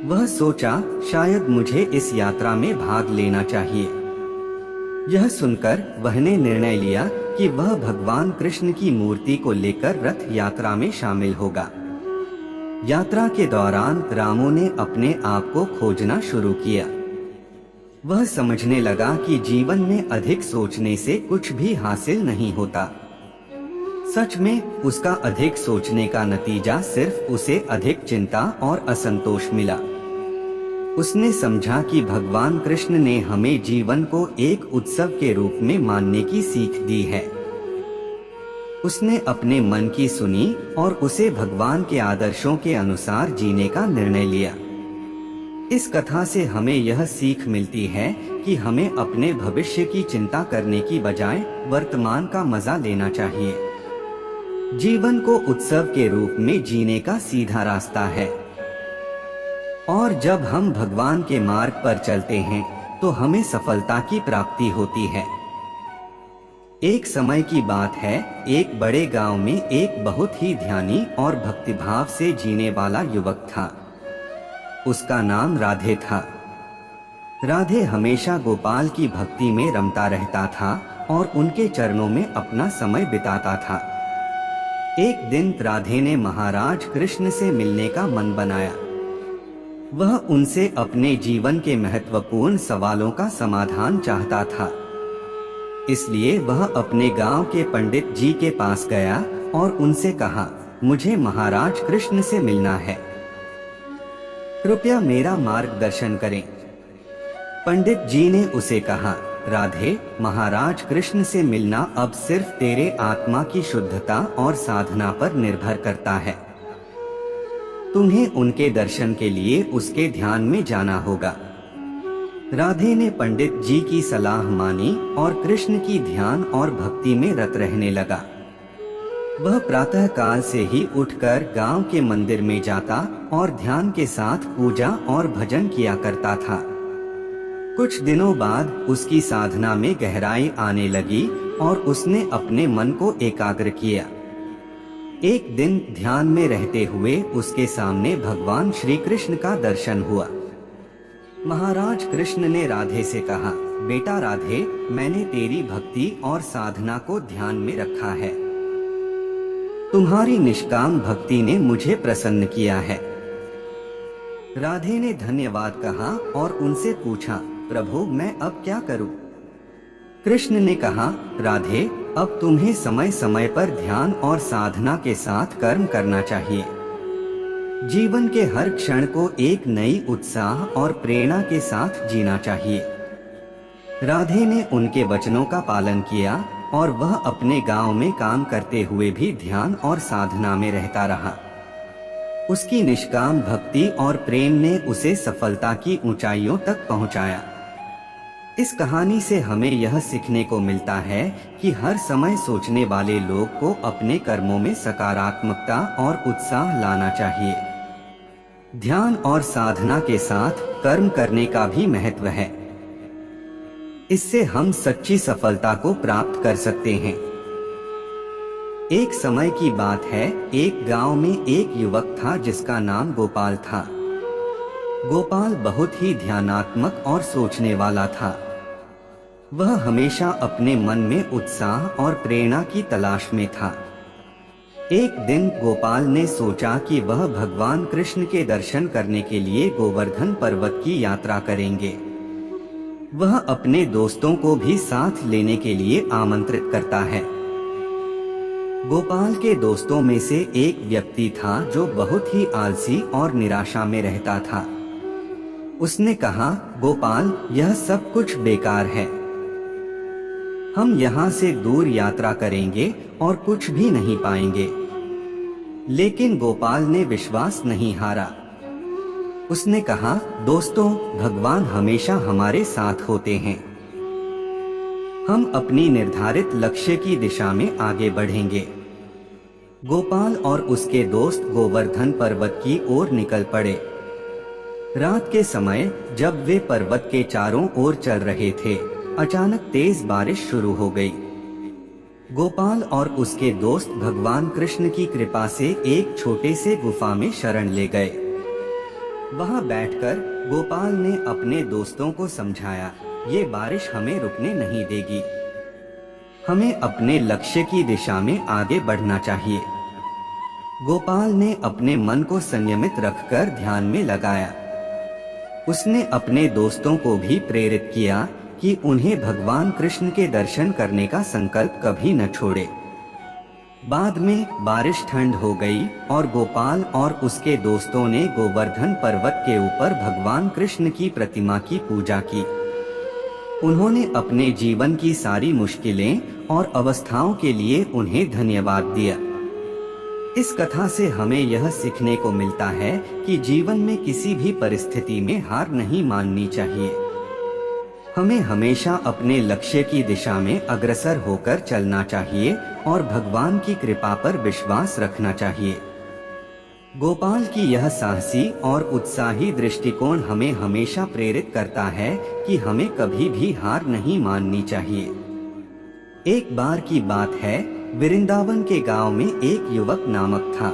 A: वह सोचा, शायद मुझे इस यात्रा में भाग लेना चाहिए। यह सुनकर वह ने निर्णय लिया कि वह भगवान कृष्ण की मूर्ति को लेकर रथ यात्रा में शामिल होगा। यात्रा के दौरान रामू ने अपने आप को खोजना शुरू किया। वह समझने लगा कि जीवन में अधिक सोचने से कुछ भी हासिल नहीं होता। सच में उसका अधिक सोचने का नतीजा सिर्फ उसे अधिक चिंता और असंतोष मिला। उसने समझा कि भगवान कृष्ण ने हमें जीवन को एक उत्सव के रूप में मानने की सीख दी है। उसने अपने मन की सुनी और उसे भगवान के आदर्शों के अनुसार जीने का निर्णय लिया। इस कथा से हमें यह सीख मिलती है कि हमें अपने भविष्य की चिंता करने की बजाय वर्तमान का मजा लेना चाहिए। जीवन को उत्सव के रूप में जीने का सीधा रास्ता है, और जब हम भगवान के मार्ग पर चलते हैं तो हमें सफलता की प्राप्ति होती है। एक समय की बात है, एक बड़े गांव में एक बहुत ही ध्यानी और भक्तिभाव से जीने वाला युवक था। उसका नाम राधे था। राधे हमेशा गोपाल की भक्ति में रमता रहता था और उनके चरणों में अपना समय बिताता था। एक दिन राधे ने महाराज कृष्ण से मिलने का मन बनाया। वह उनसे अपने जीवन के महत्वपूर्ण सवालों का समाधान चाहता था। इसलिए वह अपने गांव के पंडित जी के पास गया और उनसे कहा, मुझे महाराज कृष्ण से मिलना है, कृपया मेरा मार्गदर्शन करें। पंडित जी ने उसे कहा, राधे, महाराज कृष्ण से मिलना अब सिर्फ तेरे आत्मा की शुद्धता और साधना पर निर्भर करता है। तुम्हें उनके दर्शन के लिए उसके ध्यान में जाना होगा। राधे ने पंडित जी की सलाह मानी और कृष्ण की ध्यान और भक्ति में रत रहने लगा। वह प्रातः काल से ही उठकर गांव के मंदिर में जाता और ध्यान के साथ पूजा और भजन किया करता था। कुछ दिनों बाद उसकी साधना में गहराई आने लगी और उसने अपने मन को एकाग्र किया। एक दिन ध्यान में रहते हुए उसके सामने भगवान श्री कृष्ण का दर्शन हुआ। महाराज कृष्ण ने राधे से कहा, बेटा राधे, मैंने तेरी भक्ति और साधना को ध्यान में रखा है। तुम्हारी निष्काम भक्ति ने मुझे प्रसन्न किया है। राधे ने धन्यवाद कहा और उनसे पूछा, प्रभु मैं अब क्या करूं? कृष्ण ने कहा, राधे, अब तुम्हें समय समय पर ध्यान और साधना के साथ कर्म करना चाहिए। जीवन के हर क्षण को एक नई उत्साह और प्रेरणा के साथ जीना चाहिए। राधे ने उनके वचनों का पालन किया और वह अपने गांव में काम करते हुए भी ध्यान और साधना में रहता रहा। उसकी निष्काम भक्ति और प्रेम ने उसे सफलता की ऊंचाइयों तक पहुंचाया। इस कहानी से हमें यह सीखने को मिलता है कि हर समय सोचने वाले लोग को अपने कर्मों में सकारात्मकता और उत्साह लाना चाहिए। ध्यान और साधना के साथ कर्म करने का भी महत्व है। इससे हम सच्ची सफलता को प्राप्त कर सकते हैं। एक समय की बात है, एक गांव में एक युवक था जिसका नाम गोपाल था। गोपाल बहुत ही ध्यानात्मक और सोचने वाला था। वह हमेशा अपने मन में उत्साह और प्रेरणा की तलाश में था। एक दिन गोपाल ने सोचा कि वह भगवान कृष्ण के दर्शन करने के लिए गोवर्धन पर्वत की यात्रा करेंगे। वह अपने दोस्तों को भी साथ लेने के लिए आमंत्रित करता है। गोपाल के दोस्तों में से एक व्यक्ति था जो बहुत ही आलसी और निराशा में रहता था। उसने कहा, गोपाल, यह सब कुछ बेकार है। हम यहाँ से दूर यात्रा करेंगे और कुछ भी नहीं पाएंगे। लेकिन गोपाल ने विश्वास नहीं हारा। उसने कहा, दोस्तों, भगवान हमेशा हमारे साथ होते हैं। हम अपनी निर्धारित लक्ष्य की दिशा में आगे बढ़ेंगे। गोपाल और उसके दोस्त गोवर्धन पर्वत की ओर निकल पड़े। रात के समय जब वे पर्वत के चारों ओर चल रहे थे, अचानक तेज बारिश शुरू हो गई। गोपाल और उसके दोस्त भगवान कृष्ण की कृपा से एक छोटे से गुफा में शरण ले गए। वहां बैठकर गोपाल ने अपने दोस्तों को समझाया, ये बारिश हमें रुकने नहीं देगी। हमें अपने लक्ष्य की दिशा में आगे बढ़ना चाहिए। गोपाल ने अपने मन को संयमित रखकर ध्यान में लगाया। उसने अपने दोस्तों को भी प्रेरित किया कि उन्हें भगवान कृष्ण के दर्शन करने का संकल्प कभी न छोड़े। बाद में बारिश ठंड हो गई और गोपाल और उसके दोस्तों ने गोवर्धन पर्वत के ऊपर भगवान कृष्ण की प्रतिमा की पूजा की। उन्होंने अपने जीवन की सारी मुश्किलें और अवस्थाओं के लिए उन्हें धन्यवाद दिया। इस कथा से हमें यह सीखने को मिलता है कि जीवन में किसी भी परिस्थिति में हार नहीं माननी चाहिए। हमें हमेशा अपने लक्ष्य की दिशा में अग्रसर होकर चलना चाहिए और भगवान की कृपा पर विश्वास रखना चाहिए। गोपाल की यह साहसी और उत्साही दृष्टिकोण हमें हमेशा प्रेरित करता है कि हमें कभी भी हार नहीं माननी चाहिए। एक बार की बात है, वृंदावन के गांव में एक युवक नामक था।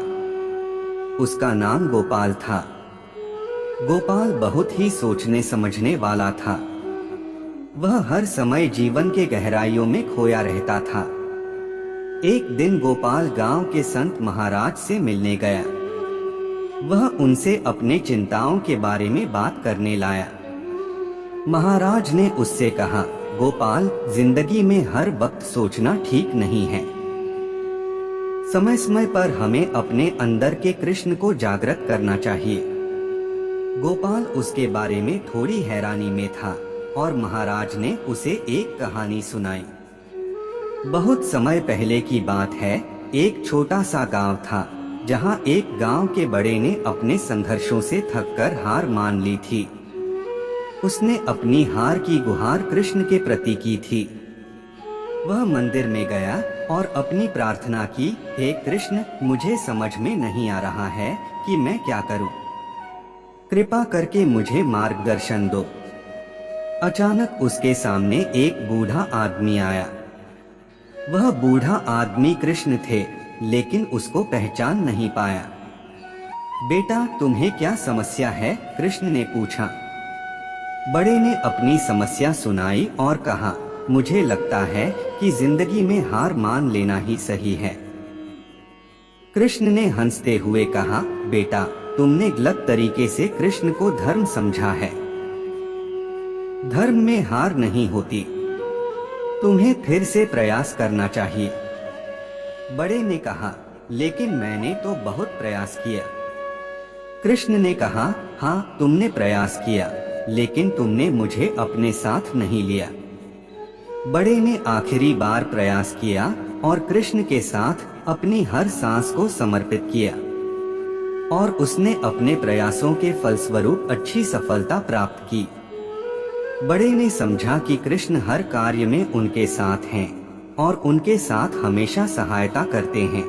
A: उसका नाम गोपाल था। गोपाल बहुत ही सोचने समझने वाला था। वह हर समय जीवन के गहराइयों में खोया रहता था। एक दिन गोपाल गांव के संत महाराज से मिलने गया। वह उनसे अपने चिंताओं के बारे में बात करने लाया। महाराज ने उससे कहा, गोपाल, जिंदगी में हर वक्त सोचना ठीक नहीं है। समय समय पर हमें अपने अंदर के कृष्ण को जागृत करना चाहिए। गोपाल उसके बारे में थोड़ी हैरानी में था और महाराज ने उसे एक कहानी सुनाई। बहुत समय पहले की बात है, एक छोटा सा गांव था जहां एक गांव के बड़े ने अपने संघर्षों से थककर हार मान ली थी। उसने अपनी हार की गुहार कृष्ण के प्रति की थी। वह मंदिर में गया और अपनी प्रार्थना की, हे कृष्ण, मुझे समझ में नहीं आ रहा है कि मैं क्या करूं। कृपा करके मुझे मार्गदर्शन दो। अचानक उसके सामने एक बूढ़ा आदमी आया। वह बूढ़ा आदमी कृष्ण थे, लेकिन उसको पहचान नहीं पाया। बेटा, तुम्हें क्या समस्या है? कृष्ण ने पूछा। बड़े ने अपनी समस्या सुनाई और कहा, मुझे लगता है कि जिंदगी में हार मान लेना ही सही है। कृष्ण ने हंसते हुए कहा, बेटा, तुमने गलत तरीके से कृष्ण को धर्म समझा है। धर्म में हार नहीं होती। तुम्हें फिर से प्रयास करना चाहिए। बड़े ने कहा, लेकिन मैंने तो बहुत प्रयास किया। कृष्ण ने कहा, हाँ, तुमने प्रयास किया, लेकिन तुमने मुझे अपने साथ नहीं लिया। बड़े ने आखिरी बार प्रयास किया और कृष्ण के साथ अपनी हर सांस को समर्पित किया और उसने अपने प्रयासों के फलस्वरूप अच्छी सफलता प्राप्त की। बड़े ने समझा कि कृष्ण हर कार्य में उनके साथ हैं और उनके साथ हमेशा सहायता करते हैं।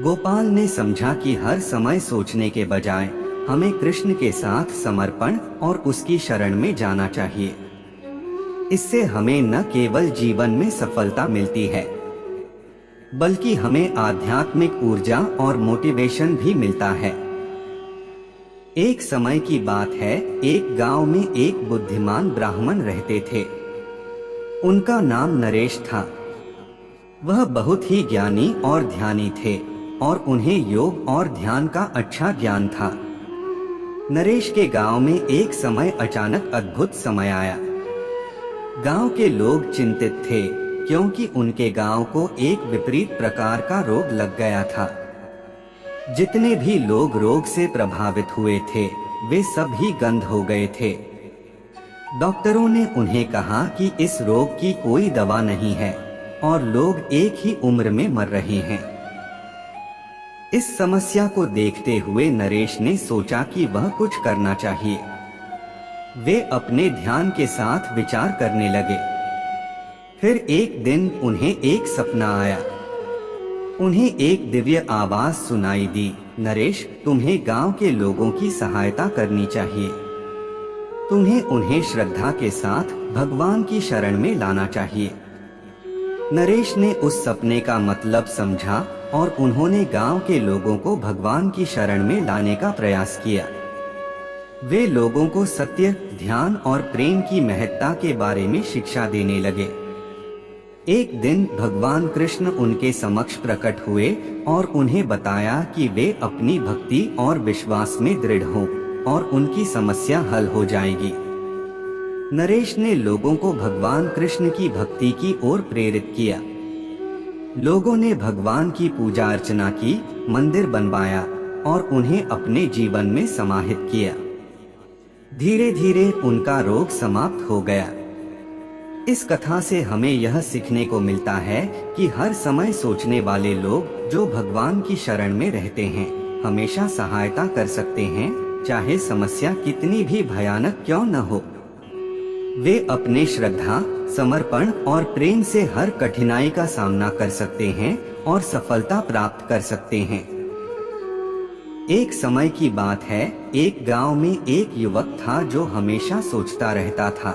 A: गोपाल ने समझा कि हर समय सोचने के बजाय हमें कृष्ण के साथ समर्पण और उसकी शरण में जाना चाहिए। इससे हमें न केवल जीवन में सफलता मिलती है, बल्कि हमें आध्यात्मिक ऊर्जा और मोटिवेशन भी मिलता है। एक समय की बात है, एक गांव में एक बुद्धिमान ब्राह्मण रहते थे। उनका नाम नरेश था। वह बहुत ही ज्ञानी और ध्यानी थे और उन्हें योग और ध्यान का अच्छा ज्ञान था। नरेश के गांव में एक समय अचानक अद्भुत समय आया। गांव के लोग चिंतित थे क्योंकि उनके गांव को एक विपरीत प्रकार का रोग लग गया था। जितने भी लोग रोग से प्रभावित हुए थे, वे सब ही गंध हो गए थे। डॉक्टरों ने उन्हें कहा कि इस रोग की कोई दवा नहीं है और लोग एक ही उम्र में मर रहे हैं। इस समस्या को देखते हुए नरेश ने सोचा कि वह कुछ करना चाहिए। वे अपने ध्यान के साथ विचार करने लगे। फिर एक दिन उन्हें एक सपना आया। उन्हें एक दिव्य आवाज सुनाई दी, नरेश, तुम्हें गांव के लोगों की सहायता करनी चाहिए। तुम्हें उन्हें श्रद्धा के साथ भगवान की शरण में लाना चाहिए। नरेश ने उस सपने का मतलब समझा और उन्होंने गांव के लोगों को भगवान की शरण में लाने का प्रयास किया। वे लोगों को सत्य, ध्यान और प्रेम की महत्ता के बारे में शिक्षा देने लगे। एक दिन भगवान कृष्ण उनके समक्ष प्रकट हुए और उन्हें बताया कि वे अपनी भक्ति और विश्वास में दृढ़ हों और उनकी समस्या हल हो जाएगी। नरेश ने लोगों को भगवान कृष्ण की भक्ति की ओर प्रेरित किया। लोगों ने भगवान की पूजा अर्चना की, मंदिर बनवाया और उन्हें अपने जीवन में समाहित किया। धीरे धीरे उनका रोग समाप्त हो गया। इस कथा से हमें यह सीखने को मिलता है कि हर समय सोचने वाले लोग जो भगवान की शरण में रहते हैं हमेशा सहायता कर सकते हैं, चाहे समस्या कितनी भी भयानक क्यों न हो। वे अपने श्रद्धा, समर्पण और प्रेम से हर कठिनाई का सामना कर सकते हैं और सफलता प्राप्त कर सकते हैं। एक समय की बात है, एक गांव में एक युवक था जो हमेशा सोचता रहता था।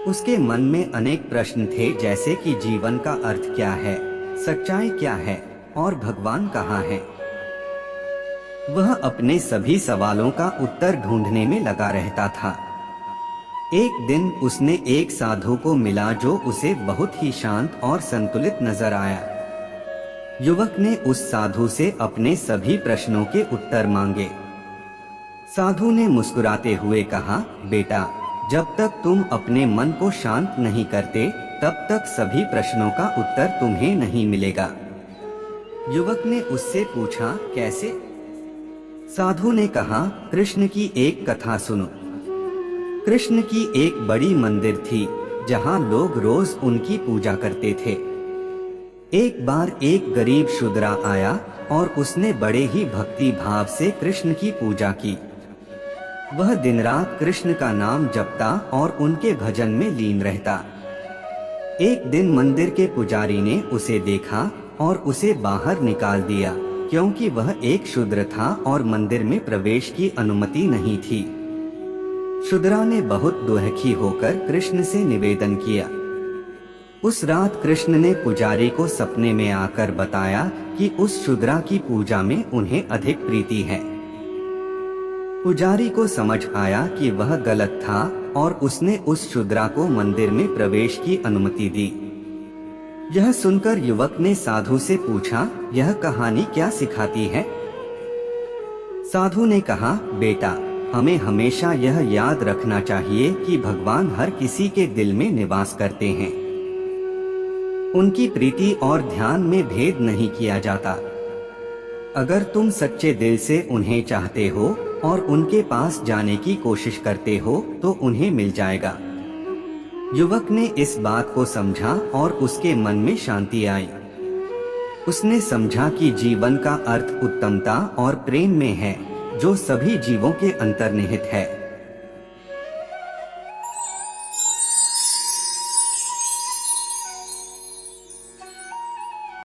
A: उसके मन में अनेक प्रश्न थे, जैसे कि जीवन का अर्थ क्या है, सच्चाई क्या है और भगवान कहाँ है। वह अपने सभी सवालों का उत्तर ढूंढने में लगा रहता था। एक दिन उसने एक साधु को मिला जो उसे बहुत ही शांत और संतुलित नजर आया। युवक ने उस साधु से अपने सभी प्रश्नों के उत्तर मांगे। साधु ने मुस्कुराते हुए कहा, बेटा, जब तक तुम अपने मन को शांत नहीं करते तब तक सभी प्रश्नों का उत्तर तुम्हें नहीं मिलेगा। युवक ने उससे पूछा, कैसे? साधु ने कहा, कृष्ण की एक कथा सुनो। कृष्ण की एक बड़ी मंदिर थी जहां लोग रोज उनकी पूजा करते थे। एक बार एक गरीब शूद्रा आया और उसने बड़े ही भक्ति भाव से कृष्ण की पूजा की। वह दिन रात कृष्ण का नाम जपता और उनके भजन में लीन रहता। एक दिन मंदिर के पुजारी ने उसे देखा और उसे बाहर निकाल दिया, क्योंकि वह एक शूद्र था और मंदिर में प्रवेश की अनुमति नहीं थी। शूद्रा ने बहुत दुखी होकर कृष्ण से निवेदन किया। उस रात कृष्ण ने पुजारी को सपने में आकर बताया कि उस शूद्रा की पूजा में उन्हें अधिक प्रीति है। पुजारी को समझ आया कि वह गलत था और उसने उस शूद्रा को मंदिर में प्रवेश की अनुमति दी। यह सुनकर युवक ने साधु से पूछा, यह कहानी क्या सिखाती है? साधु ने कहा, बेटा, हमें हमेशा यह याद रखना चाहिए कि भगवान हर किसी के दिल में निवास करते हैं। उनकी प्रीति और ध्यान में भेद नहीं किया जाता। अगर तुम सच्चे दिल से उन्हें चाहते हो और उनके पास जाने की कोशिश करते हो तो उन्हें मिल जाएगा। युवक ने इस बात को समझा और उसके मन में शांति आई। उसने समझा कि जीवन का अर्थ उत्तमता और प्रेम में है, जो सभी जीवों के अंतर्निहित है।